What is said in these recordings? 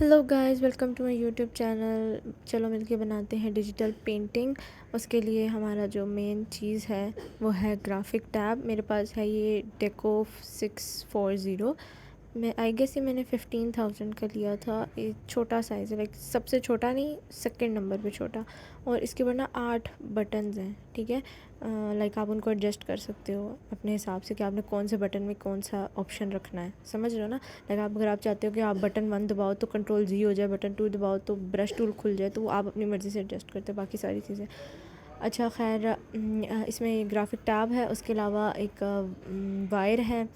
Hello guys, welcome to my YouTube channel. चलो मिलके बनाते हैं डिजिटल पेंटिंग। उसके लिए हमारा जो मेन चीज़ है वो है ग्राफिक टैब। मेरे पास है ये डेको 640। मैं आई गेस ये मैंने 15,000 का लिया था। ये छोटा साइज़ है, लाइक सबसे छोटा नहीं, सेकंड नंबर पे छोटा। और इसके ऊपर ना 8 बटन्स हैं, ठीक है। लाइक आप उनको एडजस्ट कर सकते हो अपने हिसाब से कि आपने कौन से बटन में कौन सा ऑप्शन रखना है, समझ रहे हो ना। लाइक अगर आप चाहते हो कि आप बटन 1 दबाओ तो कंट्रोल जी हो जाए, बटन 2 दबाओ तो ब्रश टूल खुल जाए, तो वो आप अपनी मर्ज़ी से एडजस्ट करते हो, बाकी सारी चीज़ें। अच्छा खैर, इसमें ग्राफिक टैब है, उसके अलावा एक वायर है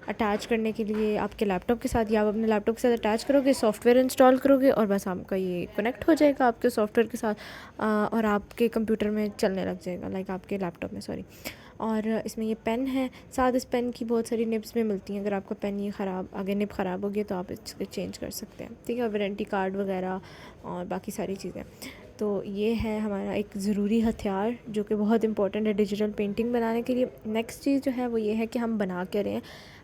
अटैच करने के लिए आपके लैपटॉप के साथ, या आप अपने लैपटॉप के साथ अटैच करोगे, सॉफ्टवेयर इंस्टॉल करोगे और बस आपका ये कनेक्ट हो जाएगा आपके सॉफ्टवेयर के साथ, और आपके कंप्यूटर में चलने लग जाएगा, लाइक आपके लैपटॉप में, सॉरी। और इसमें ये पेन है, साथ इस पेन की बहुत सारी निब्स में मिलती हैं। अगर आपका पेन ये ख़राब, अगर निब ख़राब होगी तो आप इसको चेंज कर सकते हैं, ठीक है। वारंटी कार्ड वगैरह और बाकी सारी चीज़ें। तो ये है हमारा एक ज़रूरी हथियार जो कि बहुत इंपॉर्टेंट है डिजिटल पेंटिंग बनाने के लिए। नेक्स्ट चीज़ जो है वो ये है कि हम बना क्या रहे हैं।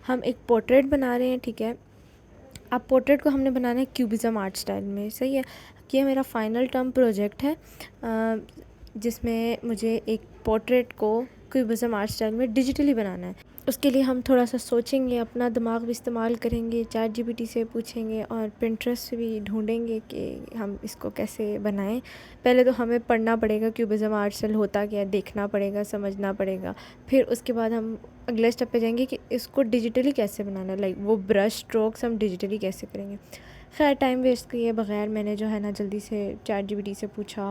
हम एक पोर्ट्रेट बना रहे हैं, ठीक है। अब पोर्ट्रेट को हमने बनाना है क्यूबिज़म आर्ट स्टाइल में, सही है। ये मेरा फाइनल टर्म प्रोजेक्ट है, जिसमें मुझे एक पोर्ट्रेट को क्यूबिज़म आर्ट स्टाइल में डिजिटली बनाना है। उसके लिए हम थोड़ा सा सोचेंगे, अपना दिमाग भी इस्तेमाल करेंगे, चैट जीपीटी से पूछेंगे और पिंटरेस्ट से भी ढूंढेंगे कि हम इसको कैसे बनाएं। पहले तो हमें पढ़ना पड़ेगा क्यूबिज़म आर्ट स्टाइल होता क्या है, देखना पड़ेगा, समझना पड़ेगा। फिर उसके बाद हम अगले स्टेप पे जाएंगे कि इसको डिजिटली कैसे बनाना है, लाइक वो ब्रश स्ट्रोक्स हम डिजिटली कैसे करेंगे। खैर, टाइम वेस्ट किए बगैर मैंने जो है ना जल्दी से चैट जीपीटी से पूछा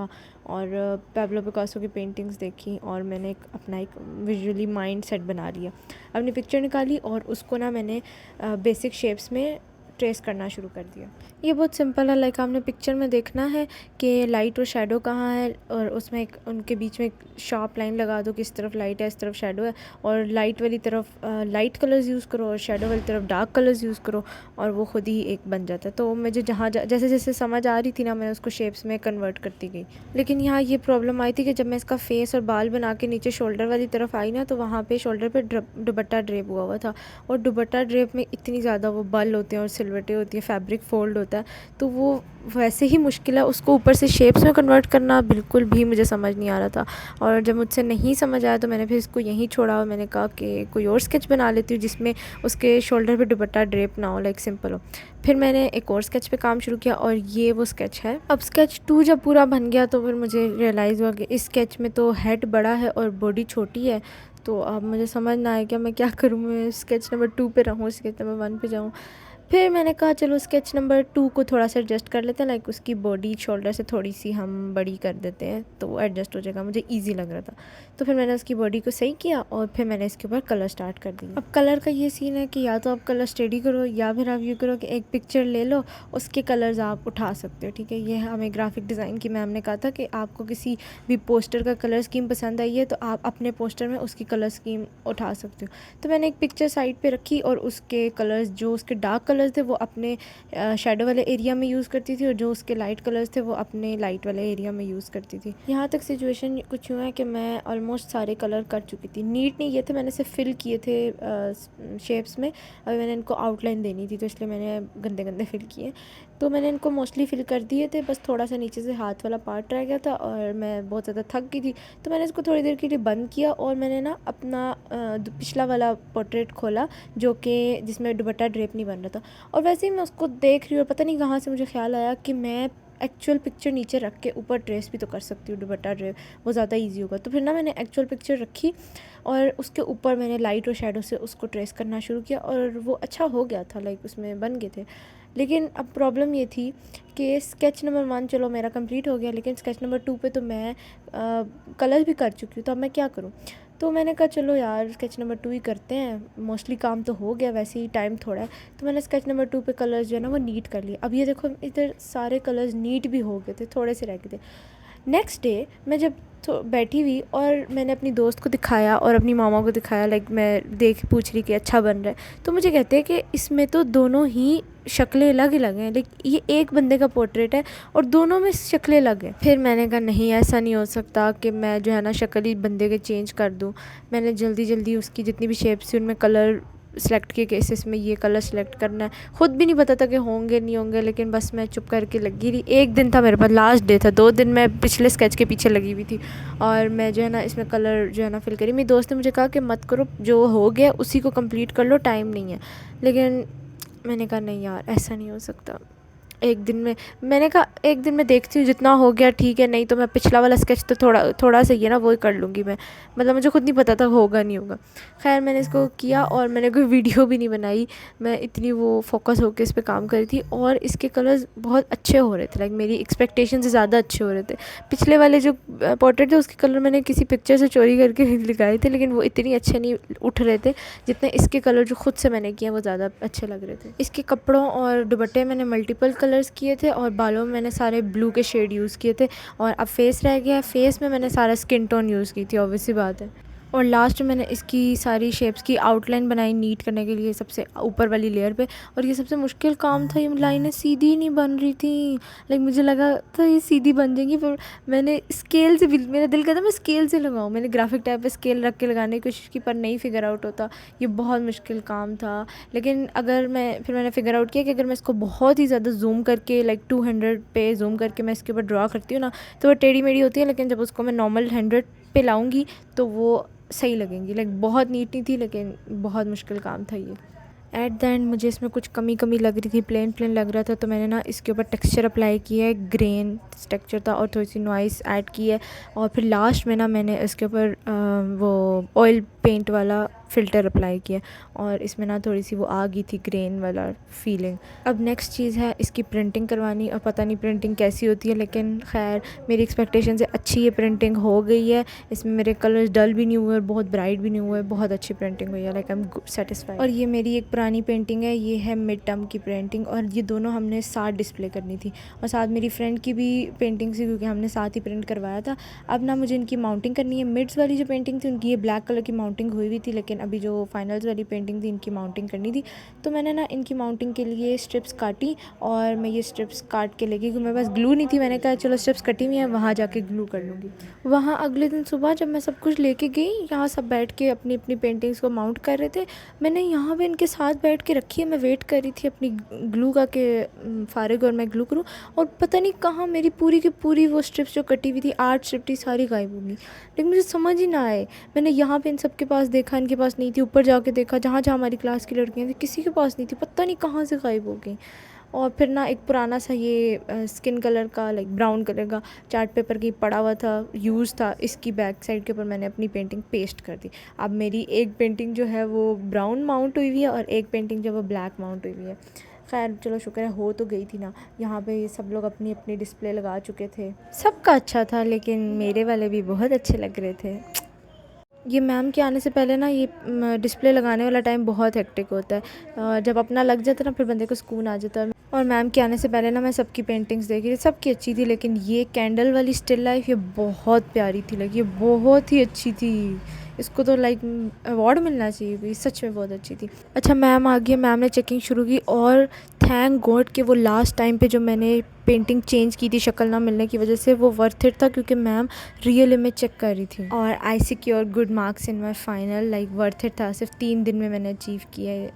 और पैब्लो पिकासो की पेंटिंग्स देखी और मैंने अपना एक विजुअली माइंड सेट बना लिया। अपनी पिक्चर निकाली और उसको ना मैंने बेसिक शेप्स में ट्रेस करना शुरू कर दिया। ये बहुत सिंपल है, लाइक आपने पिक्चर में देखना है कि लाइट और शेडो कहाँ है, और उसमें एक उनके बीच में एक शार्प लाइन लगा दो कि इस तरफ लाइट है, इस तरफ शेडो है, और लाइट वाली तरफ लाइट कलर्स यूज़ करो और शेडो वाली तरफ डार्क कलर्स यूज़ करो, और वो खुद ही एक बन जाता है। तो मुझे जैसे जैसे समझ आ रही थी ना, मैं उसको शेप्स में कन्वर्ट करती गई। लेकिन यहाँ ये प्रॉब्लम आई थी कि जब मैं इसका फेस और बाल बना के नीचे शोल्डर वाली तरफ आई ना, तो वहाँ पे शोल्डर पे दुपट्टा ड्रेप हुआ था, और दुपट्टा ड्रेप में इतनी ज़्यादा वो बल होते हैं और सिलवटें होती हैं, फैब्रिक फोल्ड होता है, तो वो वैसे ही मुश्किल है उसको ऊपर से शेप्स में कन्वर्ट करना, बिल्कुल भी मुझे समझ नहीं आ रहा था। और जब मुझसे नहीं समझ आया तो मैंने फिर इसको यहीं छोड़ा और मैंने कहा कि कोई और स्केच बना लेती हूँ जिसमें उसके शोल्डर पे दुपट्टा ड्रेप ना हो, लाइक सिंपल हो। फिर मैंने एक और स्केच पे काम शुरू किया और ये वो स्केच है। अब स्केच 2 जब पूरा बन गया तो फिर मुझे रियलाइज़ हुआ कि इस स्केच में तो हेड बड़ा है और बॉडी छोटी है। तो अब मुझे समझ ना आया कि मैं क्या करूँ, मैं स्केच नंबर 2 पे रहूँ, स्केच नंबर 1 पे जाऊँ। फिर मैंने कहा चलो स्केच नंबर 2 को थोड़ा सा एडजस्ट कर लेते हैं, लाइक उसकी बॉडी शोल्डर से थोड़ी सी हम बड़ी कर देते हैं तो वो एडजस्ट हो जाएगा, मुझे इजी लग रहा था। तो फिर मैंने उसकी बॉडी को सही किया और फिर मैंने इसके ऊपर कलर स्टार्ट कर दिया। अब कलर का ये सीन है कि या तो आप कलर स्टडी करो या फिर आप ये करो कि एक पिक्चर ले लो, उसके कलर्स आप उठा सकते हो, ठीक है। ये हमें ग्राफिक डिज़ाइन की मैम ने कहा था कि आपको किसी भी पोस्टर का कलर स्कीम पसंद आई है तो आप अपने पोस्टर में उसकी कलर स्कीम उठा सकते हो। तो मैंने एक पिक्चर साइड पे रखी और उसके कलर्स, जो उसके डार्क कलर्स थे वो अपने शेडो वाले एरिया में यूज़ करती थी, और जो उसके लाइट कलर्स थे वो अपने लाइट वाले एरिया में यूज़ करती थी। यहाँ तक सिचुएशन कुछ यूँ है कि मैं ऑलमोस्ट सारे कलर कर चुकी थी। नीट नहीं ये थे, मैंने सिर्फ फिल किए थे शेप्स में। अभी मैंने इनको आउटलाइन देनी थी तो इसलिए मैंने गंदे गंदे फिल किए। तो मैंने इनको मोस्टली फिल कर दिए थे, बस थोड़ा सा नीचे से हाथ वाला पार्ट रह गया था और मैं बहुत ज़्यादा थक गई थी। तो मैंने इसको थोड़ी देर के लिए बंद किया और मैंने ना अपना पिछला वाला पोर्ट्रेट खोला जो कि जिसमें दुपट्टा ड्रेप नहीं बन रहा था। और वैसे ही मैं उसको देख रही हूँ और पता नहीं कहाँ से मुझे ख्याल आया कि मैं एक्चुअल पिक्चर नीचे रख के ऊपर ट्रेस भी तो कर सकती हूँ दुपट्टा ड्रेप, वो ज़्यादा इजी होगा। तो फिर ना मैंने एक्चुअल पिक्चर रखी और उसके ऊपर मैंने लाइट और शेडो से उसको ट्रेस करना शुरू किया और वो अच्छा हो गया था, लाइक उसमें बन गए थे। लेकिन अब प्रॉब्लम ये थी कि स्केच नंबर 1 चलो मेरा कंप्लीट हो गया, लेकिन स्केच नंबर 2 पे तो मैं कलर भी कर चुकी हूँ, तो अब मैं क्या करूँ। तो मैंने कहा चलो यार स्केच नंबर 2 ही करते हैं, मोस्टली काम तो हो गया, वैसे ही टाइम थोड़ा है। तो मैंने स्केच नंबर 2 पे कलर्स जो है ना वो नीट कर लिए। अब ये देखो इधर सारे कलर्स नीट भी हो गए थे, थोड़े से रह गए थे। नेक्स्ट डे मैं जब बैठी हुई और मैंने अपनी दोस्त को दिखाया और अपनी मामा को दिखाया, लाइक मैं पूछ रही कि अच्छा बन रहा है, तो मुझे कहते हैं कि इसमें तो दोनों ही शक्लें अलग अलग हैं, लाइक ये एक बंदे का पोर्ट्रेट है और दोनों में शक्लें अलग हैं। फिर मैंने कहा नहीं, ऐसा नहीं हो सकता कि मैं जो है ना शक्ल ही बंदे के चेंज कर दूँ। मैंने जल्दी जल्दी उसकी जितनी भी शेप्स थी उनमें कलर सेलेक्ट किए कि इसमें ये कलर सेलेक्ट करना है। ख़ुद भी नहीं पता था कि होंगे नहीं होंगे, लेकिन बस मैं चुप करके लगी रही। एक दिन था मेरे पास, लास्ट डे था, 2 दिन मैं पिछले स्केच के पीछे लगी हुई थी और मैं जो है ना इसमें कलर जो है ना फिल करी। मेरी दोस्त ने मुझे कहा कि मत करो, जो हो गया उसी को कंप्लीट कर लो, टाइम नहीं है। लेकिन मैंने कहा नहीं यार, ऐसा नहीं हो सकता। एक दिन में मैंने कहा एक दिन में देखती हूँ, जितना हो गया ठीक है, नहीं तो मैं पिछला वाला स्केच तो थोड़ा सा ही है ना, वो ही कर लूँगी मैं। मतलब मुझे खुद नहीं पता था होगा नहीं होगा। खैर मैंने इसको किया और मैंने कोई वीडियो भी नहीं बनाई, मैं इतनी वो फोकस होकर इस पर काम कर रही थी। और इसके कलर्स बहुत अच्छे हो रहे थे, लाइक मेरी एक्सपेक्टेशन से ज़्यादा अच्छे हो रहे थे। पिछले वाले जो पोर्ट्रेट थे उसके कलर मैंने किसी पिक्चर से चोरी करके लगाए थे, लेकिन वो इतने अच्छे नहीं उठ रहे थे जितने इसके कलर जो खुद से मैंने किए वो ज़्यादा अच्छे लग रहे थे। इसके कपड़ों और दुपट्टे मैंने मल्टीपल कलर्स किए थे और बालों में मैंने सारे ब्लू के शेड यूज़ किए थे। और अब फेस रह गया है, फेस में मैंने सारा स्किन टोन यूज़ की थी, ऑब्वियस सी बात है। और लास्ट में मैंने इसकी सारी शेप्स की आउटलाइन बनाई नीट करने के लिए सबसे ऊपर वाली लेयर पे। और ये सबसे मुश्किल काम था, ये लाइनें सीधी नहीं बन रही थी। लाइक मुझे लगा था ये सीधी बन जाएंगी, पर मैंने स्केल से भी, मेरा दिल कहता मैं स्केल से लगाऊँ, मैंने ग्राफिक टैब पे स्केल रख के लगाने की कोशिश की पर नहीं फिगर आउट होता। ये बहुत मुश्किल काम था। लेकिन फिर मैंने फिगर आउट किया कि अगर मैं इसको बहुत ही ज़्यादा जूम करके लाइक 200 पे जूम करके मैं इसके ऊपर ड्रा करती हूँ ना, तो वो टेढ़ी मेढ़ी होती है, लेकिन जब उसको मैं नॉर्मल 100 पे लाऊंगी तो वो सही लगेंगी। लाइक बहुत नीट नहीं थी, लेकिन बहुत मुश्किल काम था ये। एट द एंड मुझे इसमें कुछ कमी लग रही थी, प्लेन लग रहा था, तो मैंने ना इसके ऊपर टेक्सचर अप्लाई किया है, ग्रेन टेक्सचर था और थोड़ी सी नॉइस ऐड की है। और फिर लास्ट में ना मैंने इसके ऊपर वो ऑयल पेंट वाला फ़िल्टर अप्लाई किया और इसमें ना थोड़ी सी वो आ गई थी ग्रेन वाला फीलिंग। अब नेक्स्ट चीज़ है इसकी प्रिंटिंग करवानी, और पता नहीं प्रिंटिंग कैसी होती है, लेकिन खैर मेरी एक्सपेक्टेशन से अच्छी ये प्रिंटिंग हो गई है। इसमें मेरे कलर्स डल भी नहीं हुए और बहुत ब्राइट भी नहीं हुए, बहुत अच्छी प्रिंटिंग हुई है, लाइक आई एम सेटिस्फाइड। और ये मेरी एक पुरानी पेंटिंग है, ये है मिड टर्म की पेंटिंग, और ये दोनों हमने साथ डिस्प्ले करनी थी और साथ मेरी फ्रेंड की भी पेंटिंग थी, क्योंकि हमने साथ ही प्रिंट करवाया था। अब ना मुझे इनकी माउंटिंग करनी है। मिड्स वाली जो पेंटिंग थी उनकी ये ब्लैक कलर की माउंटिंग हुई हुई थी, लेकिन अभी जो फाइनल्स वाली पेंटिंग थी इनकी माउंटिंग करनी थी। तो मैंने ना इनकी माउंटिंग के लिए स्ट्रिप्स काटी और मैं ये स्ट्रिप्स काट के लेके, क्योंकि मेरे पास ग्लू नहीं थी, मैंने कहा चलो स्ट्रिप्स कटी हुई हैं, वहाँ जाके ग्लू कर लूँगी। वहाँ अगले दिन सुबह जब मैं सब कुछ लेके गई, यहाँ सब बैठ के अपनी अपनी पेंटिंग्स को माउंट कर रहे थे, मैंने यहाँ पे इनके साथ बैठ के रखी है। मैं वेट कर रही थी अपनी ग्लू का के फारिग और मैं ग्लू करूँ, और पता नहीं कहाँ मेरी पूरी की पूरी वो स्ट्रिप्स जो कटी हुई थी 8 स्ट्रिप थी, सारी गायब हो गई। लेकिन मुझे समझ ही ना आए, मैंने यहाँ पे इन सब के पास देखा, इनके पास नहीं थी, ऊपर जाके देखा जहाँ जहाँ हमारी क्लास की लड़कियाँ थी किसी के पास नहीं थी, पता नहीं कहाँ से गायब हो गई। और फिर ना एक पुराना सा ये स्किन कलर का लाइक ब्राउन कलर का चार्ट पेपर की पड़ा हुआ था, यूज़ था, इसकी बैक साइड के ऊपर मैंने अपनी पेंटिंग पेस्ट कर दी। अब मेरी एक पेंटिंग जो है वो ब्राउन माउंट हुई हुई है और एक पेंटिंग जो है वो ब्लैक माउंट हुई हुई है। खैर चलो शुक्र है हो तो गई थी ना। यहाँ पे ये सब लोग अपनी अपनी डिस्प्ले लगा चुके थे, सबका अच्छा था, लेकिन मेरे वाले भी बहुत अच्छे लग रहे थे। ये मैम के आने से पहले ना ये डिस्प्ले लगाने वाला टाइम बहुत हेक्टिक होता है, जब अपना लग जाता है ना फिर बंदे को सुकून आ जाता है। और मैम के आने से पहले ना मैं सबकी पेंटिंग्स देख रही थी, सबकी अच्छी थी, लेकिन ये कैंडल वाली स्टिल लाइफ ये बहुत प्यारी थी, लाइक ये बहुत ही अच्छी थी, इसको तो लाइक अवार्ड मिलना चाहिए भाई, सच में बहुत अच्छी थी। अच्छा मैम आ गई, मैम ने चेकिंग शुरू की और थैंक गॉड कि वो लास्ट टाइम पे जो मैंने पेंटिंग चेंज की थी शक्ल ना मिलने की वजह से, वो वर्थ इट था, क्योंकि मैम रियल इमेज चेक कर रही थी। और I secure good marks in my final, like worth it था, सिर्फ 3 दिन में मैंने अचीव किया है।